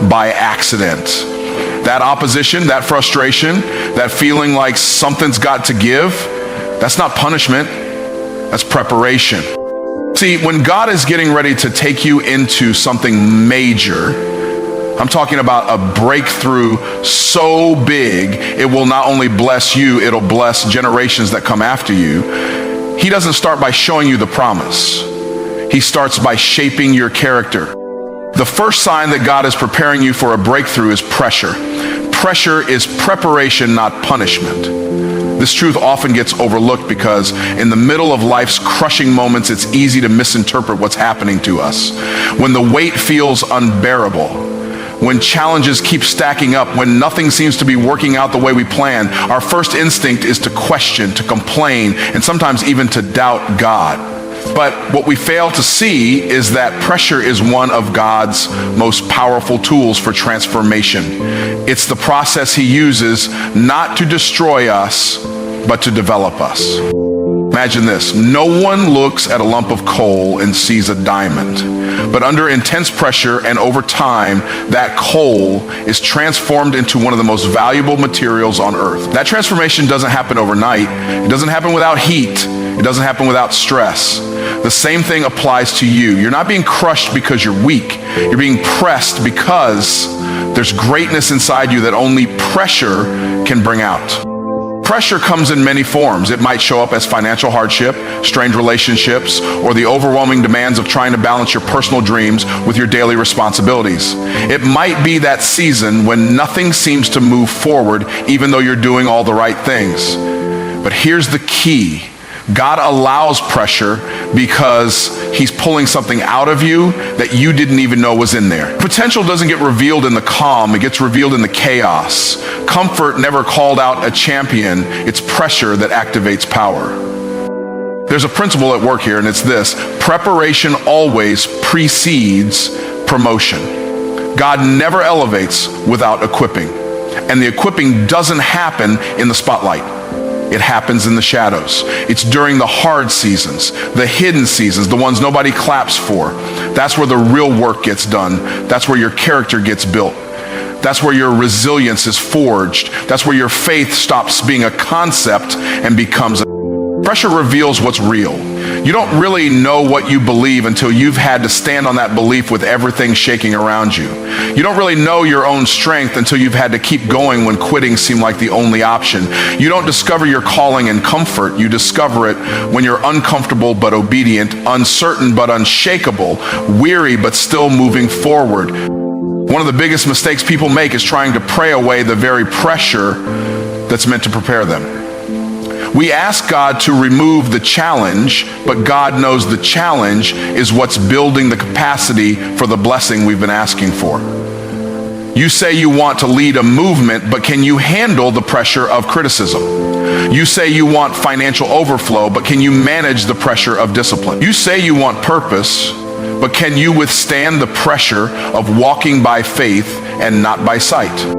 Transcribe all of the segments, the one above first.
by accident. That opposition, that frustration, that feeling like something's got to give, that's not punishment, that's preparation. See, when God is getting ready to take you into something major, I'm talking about a breakthrough so big, it will not only bless you, it'll bless generations that come after you. He doesn't start by showing you the promise. He starts by shaping your character. The first sign that God is preparing you for a breakthrough is pressure. Pressure is preparation, not punishment. This truth often gets overlooked because in the middle of life's crushing moments, it's easy to misinterpret what's happening to us. When the weight feels unbearable, when challenges keep stacking up, when nothing seems to be working out the way we plan, our first instinct is to question, to complain, and sometimes even to doubt God. But what we fail to see is that pressure is one of God's most powerful tools for transformation. It's the process he uses not to destroy us, but to develop us. Imagine this. No one looks at a lump of coal and sees a diamond. But under intense pressure and over time, that coal is transformed into one of the most valuable materials on earth. That transformation doesn't happen overnight. It doesn't happen without heat. It doesn't happen without stress. The same thing applies to you. You're not being crushed because you're weak. You're being pressed because there's greatness inside you that only pressure can bring out. Pressure comes in many forms. It might show up as financial hardship, strained relationships, or the overwhelming demands of trying to balance your personal dreams with your daily responsibilities. It might be that season when nothing seems to move forward, even though you're doing all the right things. But here's the key. God allows pressure because he's pulling something out of you that you didn't even know was in there. Potential doesn't get revealed in the calm, it gets revealed in the chaos. Comfort never called out a champion, it's pressure that activates power. There's a principle at work here, and it's this: preparation always precedes promotion. God never elevates without equipping, and the equipping doesn't happen in the spotlight. It happens in the shadows. It's during the hard seasons, the hidden seasons, the ones nobody claps for. That's where the real work gets done. That's where your character gets built. That's where your resilience is forged. That's where your faith stops being a concept and becomes a... Pressure reveals what's real. You don't really know what you believe until you've had to stand on that belief with everything shaking around you. You don't really know your own strength until you've had to keep going when quitting seemed like the only option. You don't discover your calling in comfort. You discover it when you're uncomfortable but obedient, uncertain but unshakable, weary but still moving forward. One of the biggest mistakes people make is trying to pray away the very pressure that's meant to prepare them. We ask God to remove the challenge, but God knows the challenge is what's building the capacity for the blessing we've been asking for. You say you want to lead a movement, but can you handle the pressure of criticism? You say you want financial overflow, but can you manage the pressure of discipline? You say you want purpose, but can you withstand the pressure of walking by faith and not by sight?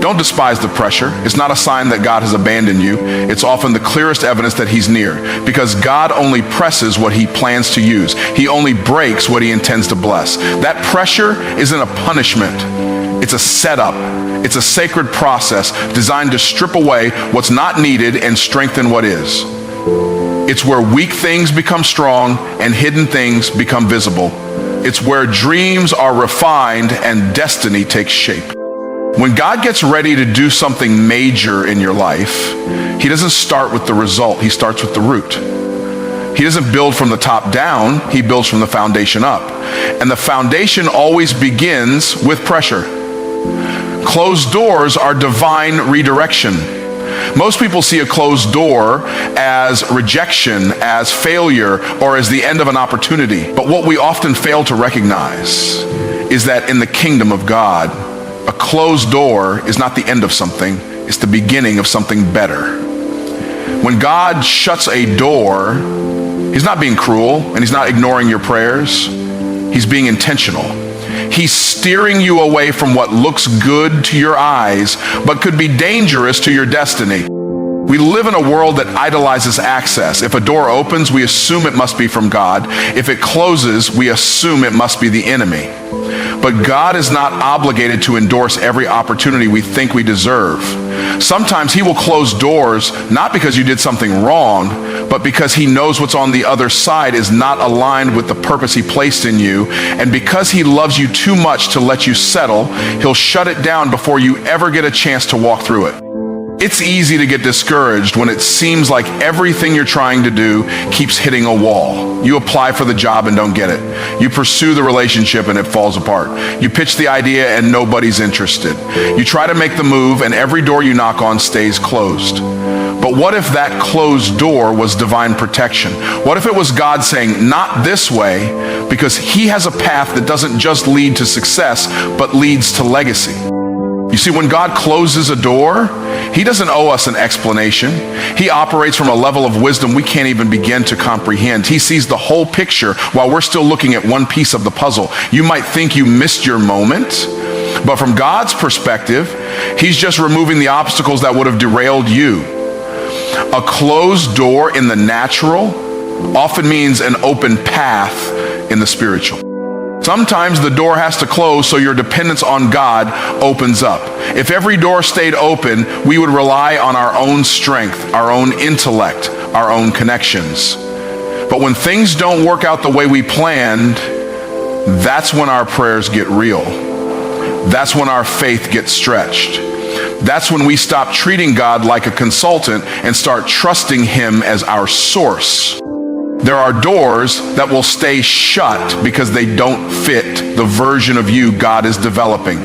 Don't despise the pressure. It's not a sign that God has abandoned you. It's often the clearest evidence that he's near, because God only presses what he plans to use. He only breaks what he intends to bless. That pressure isn't a punishment. It's a setup. It's a sacred process designed to strip away what's not needed and strengthen what is. It's where weak things become strong and hidden things become visible. It's where dreams are refined and destiny takes shape. When God gets ready to do something major in your life, he doesn't start with the result, he starts with the root. He doesn't build from the top down, he builds from the foundation up. And the foundation always begins with pressure. Closed doors are divine redirection. Most people see a closed door as rejection, as failure, or as the end of an opportunity. But what we often fail to recognize is that in the kingdom of God, a closed door is not the end of something, it's the beginning of something better. When God shuts a door, he's not being cruel and he's not ignoring your prayers. He's being intentional. He's steering you away from what looks good to your eyes, but could be dangerous to your destiny. We live in a world that idolizes access. If a door opens, we assume it must be from God. If it closes, we assume it must be the enemy. But God is not obligated to endorse every opportunity we think we deserve. Sometimes he will close doors, not because you did something wrong, but because he knows what's on the other side is not aligned with the purpose he placed in you. And because he loves you too much to let you settle, he'll shut it down before you ever get a chance to walk through it. It's easy to get discouraged when it seems like everything you're trying to do keeps hitting a wall. You apply for the job and don't get it. You pursue the relationship and it falls apart. You pitch the idea and nobody's interested. You try to make the move and every door you knock on stays closed. But what if that closed door was divine protection? What if it was God saying, not this way, because he has a path that doesn't just lead to success, but leads to legacy? You see, when God closes a door, he doesn't owe us an explanation. He operates from a level of wisdom we can't even begin to comprehend. He sees the whole picture while we're still looking at one piece of the puzzle. You might think you missed your moment, but from God's perspective, he's just removing the obstacles that would have derailed you. A closed door in the natural often means an open path in the spiritual. Sometimes the door has to close so your dependence on God opens up. If every door stayed open, we would rely on our own strength, our own intellect, our own connections. But when things don't work out the way we planned, that's when our prayers get real. That's when our faith gets stretched. That's when we stop treating God like a consultant and start trusting him as our source. There are doors that will stay shut because they don't fit the version of you God is developing.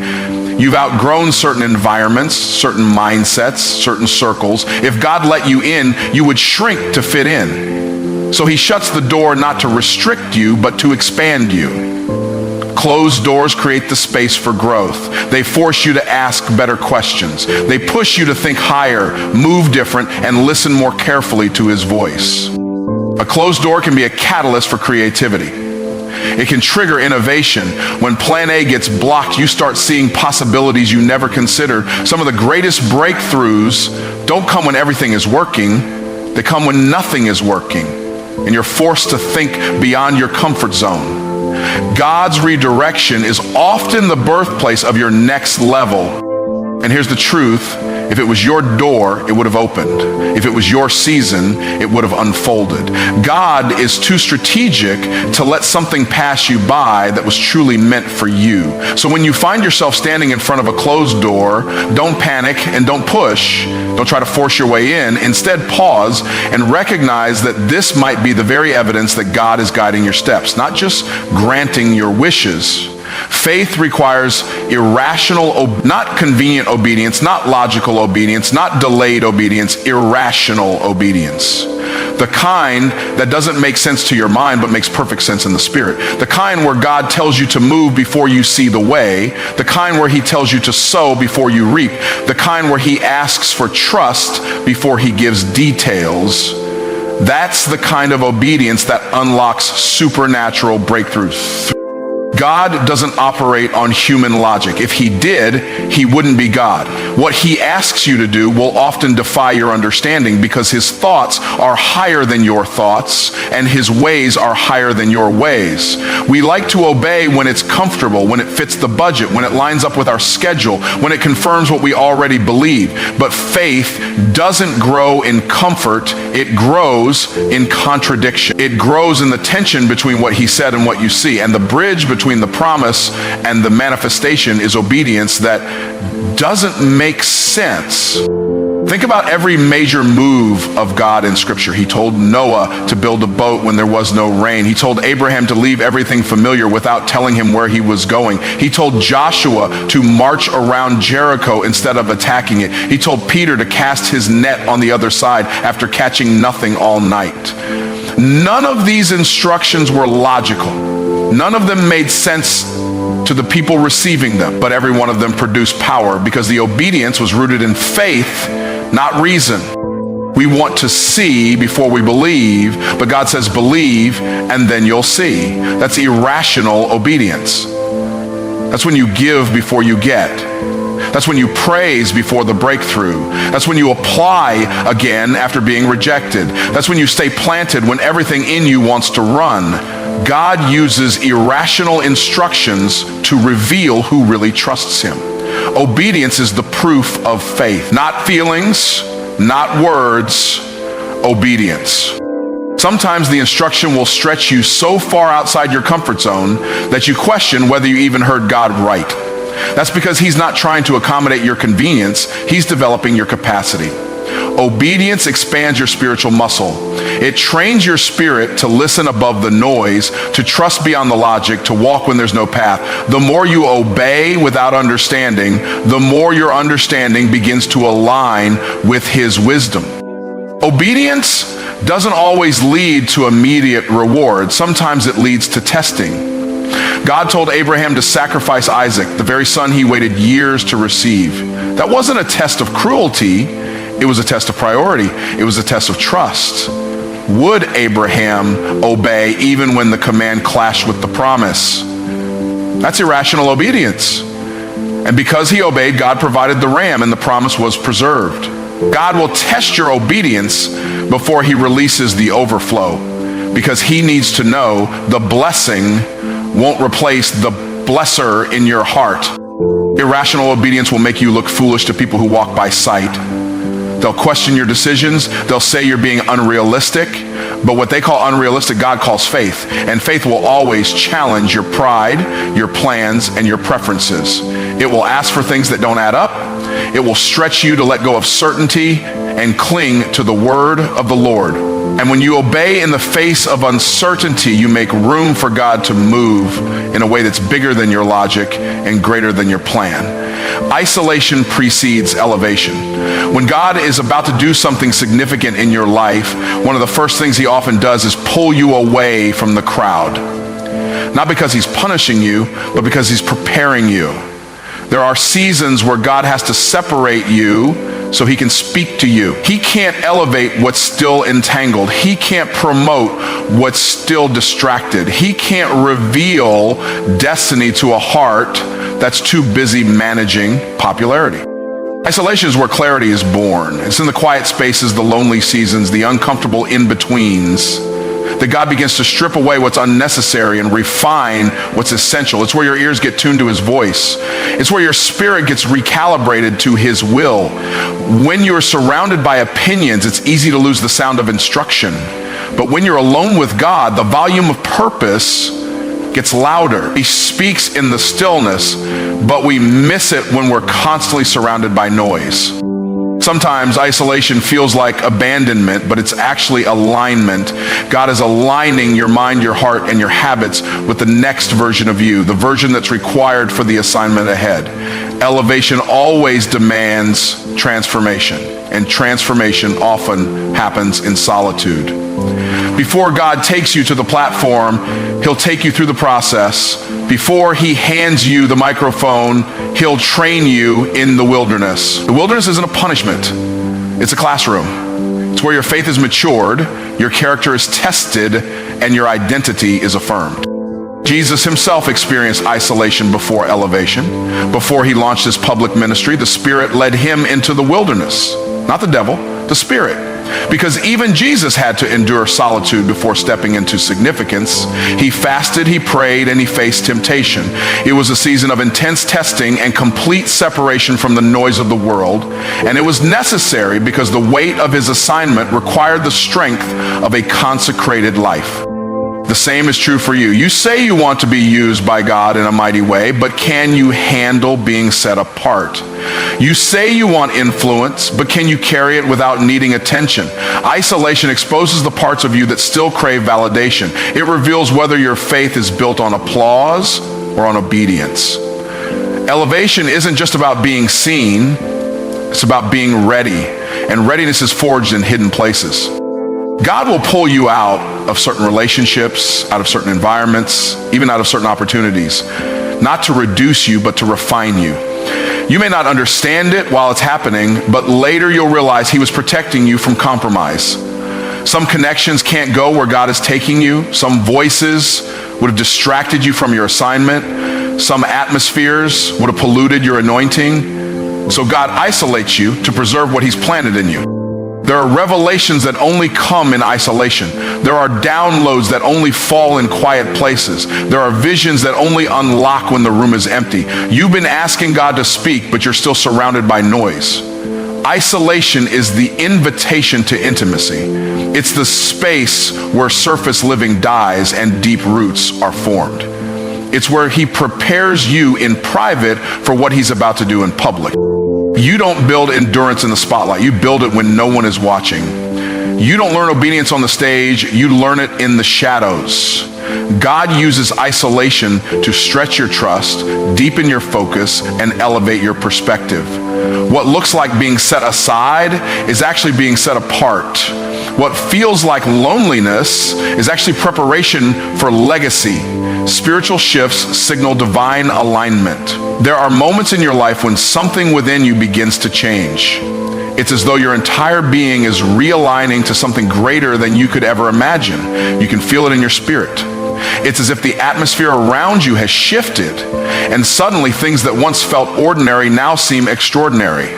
You've outgrown certain environments, certain mindsets, certain circles. If God let you in, you would shrink to fit in. So he shuts the door not to restrict you, but to expand you. Closed doors create the space for growth. They force you to ask better questions. They push you to think higher, move different, and listen more carefully to his voice. A closed door can be a catalyst for creativity. It can trigger innovation. When plan A gets blocked, you start seeing possibilities you never considered. Some of the greatest breakthroughs don't come when everything is working. They come when nothing is working, and you're forced to think beyond your comfort zone. God's redirection is often the birthplace of your next level. And here's the truth. If it was your door, it would have opened. If it was your season, it would have unfolded. God is too strategic to let something pass you by that was truly meant for you. So when you find yourself standing in front of a closed door, don't panic and don't push. Don't try to force your way in. Instead, pause and recognize that this might be the very evidence that God is guiding your steps, not just granting your wishes. Faith requires irrational, not convenient obedience, not logical obedience, not delayed obedience, irrational obedience. The kind that doesn't make sense to your mind but makes perfect sense in the spirit. The kind where God tells you to move before you see the way. The kind where he tells you to sow before you reap. The kind where he asks for trust before he gives details. That's the kind of obedience that unlocks supernatural breakthroughs. God doesn't operate on human logic. If he did, he wouldn't be God. What he asks you to do will often defy your understanding because his thoughts are higher than your thoughts and his ways are higher than your ways. We like to obey when it's comfortable, when it fits the budget, when it lines up with our schedule, when it confirms what we already believe. But faith doesn't grow in comfort. It grows in contradiction. It grows in the tension between what he said and what you see. And the bridge between the promise and the manifestation is obedience that doesn't make sense. Think about every major move of God in Scripture. He told Noah to build a boat when there was no rain. He told Abraham to leave everything familiar without telling him where he was going. He told Joshua to march around Jericho instead of attacking it. He told Peter to cast his net on the other side after catching nothing all night. None of these instructions were logical. None of them made sense to the people receiving them, but every one of them produced power because the obedience was rooted in faith, not reason. We want to see before we believe, but God says believe and then you'll see. That's irrational obedience. That's when you give before you get. That's when you praise before the breakthrough. That's when you apply again after being rejected. That's when you stay planted when everything in you wants to run. God uses irrational instructions to reveal who really trusts him. Obedience is the proof of faith. Not feelings, not words, obedience. Sometimes the instruction will stretch you so far outside your comfort zone that you question whether you even heard God right. That's because he's not trying to accommodate your convenience. He's developing your capacity. Obedience expands your spiritual muscle. It trains your spirit to listen above the noise, to trust beyond the logic, to walk when there's no path. The more you obey without understanding, the more your understanding begins to align with his wisdom. Obedience doesn't always lead to immediate reward. Sometimes it leads to testing. God told Abraham to sacrifice Isaac, the very son he waited years to receive. That wasn't a test of cruelty. It was a test of priority. It was a test of trust. Would Abraham obey even when the command clashed with the promise? That's irrational obedience. And because he obeyed, God provided the ram and the promise was preserved. God will test your obedience before he releases the overflow, because he needs to know the blessing won't replace the blesser in your heart. Irrational obedience will make you look foolish to people who walk by sight. They'll question your decisions. They'll say you're being unrealistic. But what they call unrealistic, God calls faith. And faith will always challenge your pride, your plans, and your preferences. It will ask for things that don't add up. It will stretch you to let go of certainty and cling to the word of the Lord. And when you obey in the face of uncertainty, you make room for God to move in a way that's bigger than your logic and greater than your plan. Isolation precedes elevation. When God is about to do something significant in your life, one of the first things he often does is pull you away from the crowd. Not because he's punishing you, but because he's preparing you. There are seasons where God has to separate you so he can speak to you. He can't elevate what's still entangled. He can't promote what's still distracted. He can't reveal destiny to a heart that's too busy managing popularity. Isolation is where clarity is born. It's in the quiet spaces, the lonely seasons, the uncomfortable in-betweens, that God begins to strip away what's unnecessary and refine what's essential. It's where your ears get tuned to his voice. It's where your spirit gets recalibrated to his will. When you're surrounded by opinions, it's easy to lose the sound of instruction. But when you're alone with God, the volume of purpose gets louder. He speaks in the stillness, but we miss it when we're constantly surrounded by noise. Sometimes isolation feels like abandonment, but it's actually alignment. God is aligning your mind, your heart, and your habits with the next version of you, the version that's required for the assignment ahead. Elevation always demands transformation, and transformation often happens in solitude. Before God takes you to the platform, he'll take you through the process. Before he hands you the microphone, he'll train you in the wilderness. The wilderness isn't a punishment. It's a classroom. It's where your faith is matured, your character is tested, and your identity is affirmed. Jesus himself experienced isolation before elevation. Before he launched his public ministry, the Spirit led him into the wilderness. Not the devil, the Spirit. Because even Jesus had to endure solitude before stepping into significance. He fasted, he prayed, and he faced temptation. It was a season of intense testing and complete separation from the noise of the world. And it was necessary because the weight of his assignment required the strength of a consecrated life. The same is true for you. You say you want to be used by God in a mighty way, but can you handle being set apart? You say you want influence, but can you carry it without needing attention? Isolation exposes the parts of you that still crave validation. It reveals whether your faith is built on applause or on obedience. Elevation isn't just about being seen, it's about being ready. And readiness is forged in hidden places. God will pull you out of certain relationships, out of certain environments, even out of certain opportunities, not to reduce you, but to refine you. You may not understand it while it's happening, but later you'll realize he was protecting you from compromise. Some connections can't go where God is taking you. Some voices would have distracted you from your assignment. Some atmospheres would have polluted your anointing. So God isolates you to preserve what he's planted in you. There are revelations that only come in isolation. There are downloads that only fall in quiet places. There are visions that only unlock when the room is empty. You've been asking God to speak, but you're still surrounded by noise. Isolation is the invitation to intimacy. It's the space where surface living dies and deep roots are formed. It's where he prepares you in private for what he's about to do in public. You don't build endurance in the spotlight. You build it when no one is watching. You don't learn obedience on the stage. You learn it in the shadows. God uses isolation to stretch your trust, deepen your focus, and elevate your perspective. What looks like being set aside is actually being set apart. What feels like loneliness is actually preparation for legacy. Spiritual shifts signal divine alignment. There are moments in your life when something within you begins to change. It's as though your entire being is realigning to something greater than you could ever imagine. You can feel it in your spirit. It's as if the atmosphere around you has shifted, and suddenly things that once felt ordinary now seem extraordinary.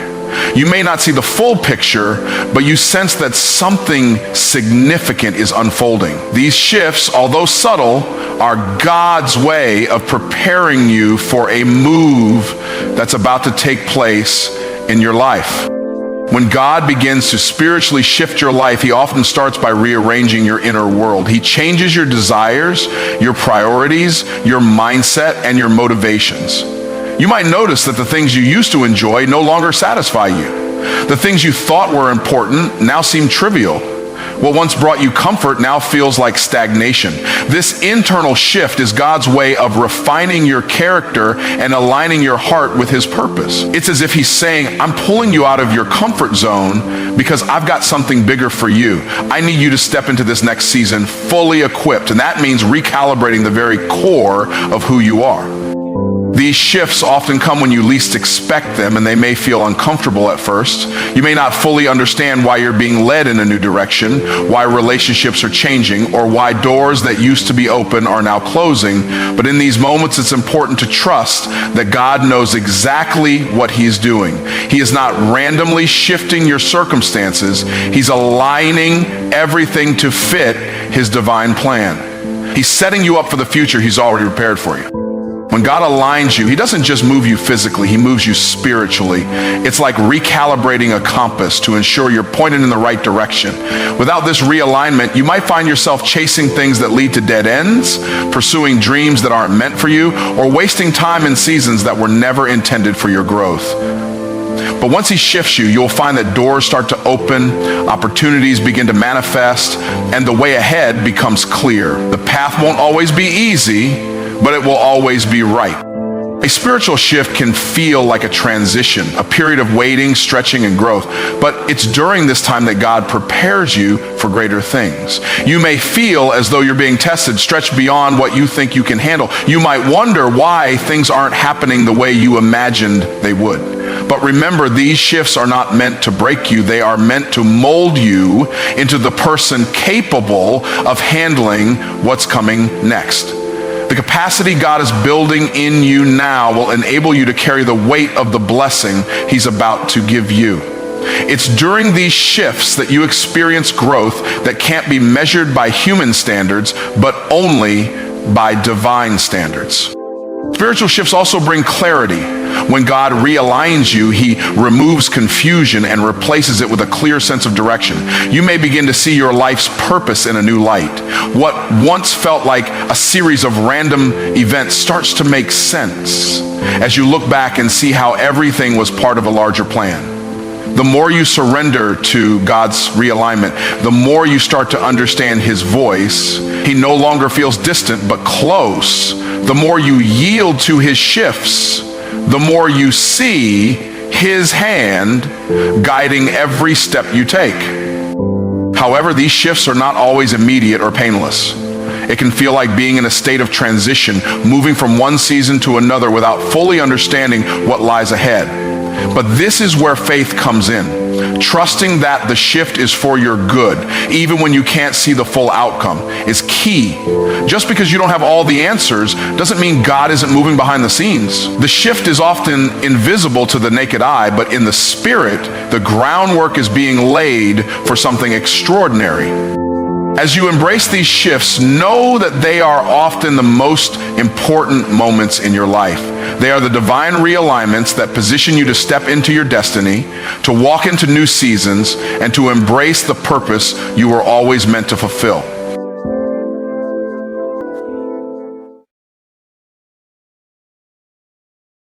You may not see the full picture, but you sense that something significant is unfolding. These shifts, although subtle, are God's way of preparing you for a move that's about to take place in your life. When God begins to spiritually shift your life, he often starts by rearranging your inner world. He changes your desires, your priorities, your mindset, and your motivations. You might notice that the things you used to enjoy no longer satisfy you. The things you thought were important now seem trivial. What once brought you comfort now feels like stagnation. This internal shift is God's way of refining your character and aligning your heart with his purpose. It's as if he's saying, I'm pulling you out of your comfort zone because I've got something bigger for you. I need you to step into this next season fully equipped, and that means recalibrating the very core of who you are. These shifts often come when you least expect them, and they may feel uncomfortable at first. You may not fully understand why you're being led in a new direction, why relationships are changing, or why doors that used to be open are now closing. But in these moments, it's important to trust that God knows exactly what he's doing. He is not randomly shifting your circumstances. He's aligning everything to fit his divine plan. He's setting you up for the future he's already prepared for you. When God aligns you, he doesn't just move you physically, he moves you spiritually. It's like recalibrating a compass to ensure you're pointed in the right direction. Without this realignment, you might find yourself chasing things that lead to dead ends, pursuing dreams that aren't meant for you, or wasting time in seasons that were never intended for your growth. But once he shifts you, you'll find that doors start to open, opportunities begin to manifest, and the way ahead becomes clear. The path won't always be easy, but it will always be right. A spiritual shift can feel like a transition, a period of waiting, stretching, and growth. But it's during this time that God prepares you for greater things. You may feel as though you're being tested, stretched beyond what you think you can handle. You might wonder why things aren't happening the way you imagined they would. But remember, these shifts are not meant to break you. They are meant to mold you into the person capable of handling what's coming next. The capacity God is building in you now will enable you to carry the weight of the blessing he's about to give you. It's during these shifts that you experience growth that can't be measured by human standards, but only by divine standards. Spiritual shifts also bring clarity. When God realigns you, he removes confusion and replaces it with a clear sense of direction. You may begin to see your life's purpose in a new light. What once felt like a series of random events starts to make sense as you look back and see how everything was part of a larger plan. The more you surrender to God's realignment, the more you start to understand his voice. He no longer feels distant, but close. The more you yield to his shifts, the more you see his hand guiding every step you take. However, these shifts are not always immediate or painless. It can feel like being in a state of transition, moving from one season to another without fully understanding what lies ahead. But this is where faith comes in. Trusting that the shift is for your good, even when you can't see the full outcome, is key. Just because you don't have all the answers doesn't mean God isn't moving behind the scenes. The shift is often invisible to the naked eye, but in the spirit, the groundwork is being laid for something extraordinary. As you embrace these shifts, know that they are often the most important moments in your life. They are the divine realignments that position you to step into your destiny, to walk into new seasons, and to embrace the purpose you were always meant to fulfill.